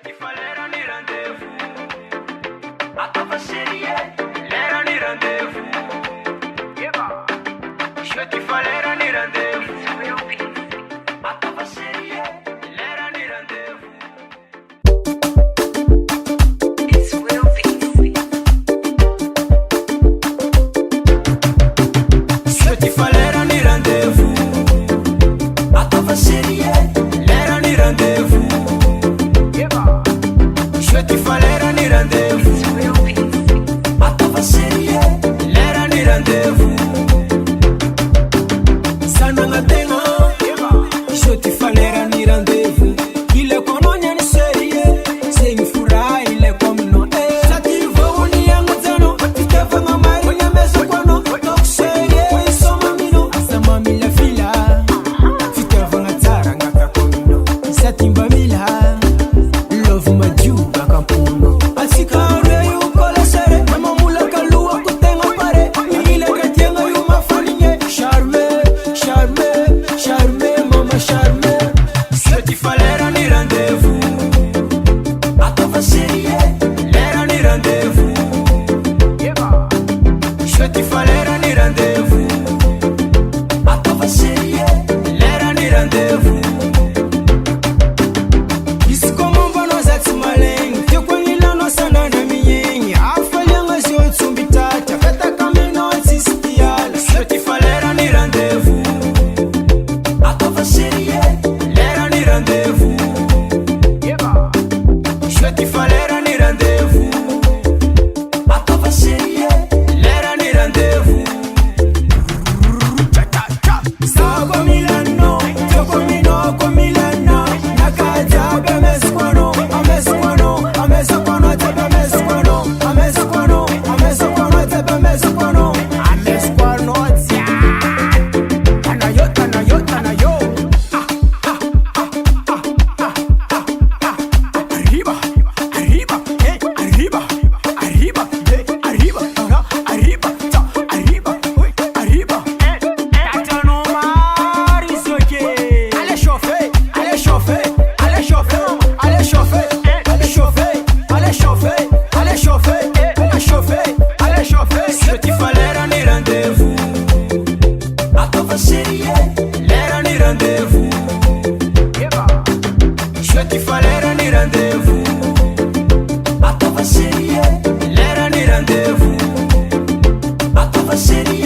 ti fallait un rendez-vous. Attends, chérie, l'air un rendez-vous. Je ti fallait un rendez-vous. Attends, chérie, l'air un rendez-vous. Je ti fallait un rendez-vous. Attends, chérie, l'air un rendez-vous. Je ti fallait un rendez-vous. Attends, chérie, l'air un rendez-vous. Sananga tenga, je ti fallait un rendez-vous. Il est comme on y a une série, c'est une fura, il est comme non. Ça ti va on y a un zano, tu te fais ma mère, on y a mes soquano, donc série, ils sont mamino, sa mamie la fila, tu te fais ma tara, ngaka komino, ça timba mila, love ma juba kampuno, asika reyu kola sere, mama mula kalua kutenga pare, ile katienga yu mafolinye, charme, charme, charme, mama charme. Je ti fallait un rendez-vous. Attends, chérie, l'air un rendez-vous. Je ti fallait un rendez-vous. Attends, chérie, l'air un rendez-vous. Ici comme on va nos ex-malins, te connais la noce na mienne. Afalanga si on tsumbita, ta feta kamino existial. Je ti fallait un rendez-vous. Attends, chérie, l'air un rendez-vous. Je ti fallait un rendez-vous. Attends, chérie, l'air un rendez-vous. Sago Milano, Toko Mino, Milano. Nakaja, Bemesquano, Amesquano, Amesquano, Tebemesquano, Amesquano, Amesquano, Tebemesquano, Amesquano, Tanayo, Tanayo, Tanayo. Arriba, arriba, arriba, arriba, arriba, arriba, arriba, arriba. Catano Marisoke. Allez chauffer, allez chauffer, allez chauffer, allez chauffer, allez chauffer, allez chauffer, allez chauffer, allez chauffer, allez chauffer. Je ti fallait un rendez-vous. Attends, chérie, l'air un rendez-vous. Je ti fallait un rendez-vous. Attends, chérie, l'air un rendez-vous. Attends, chérie.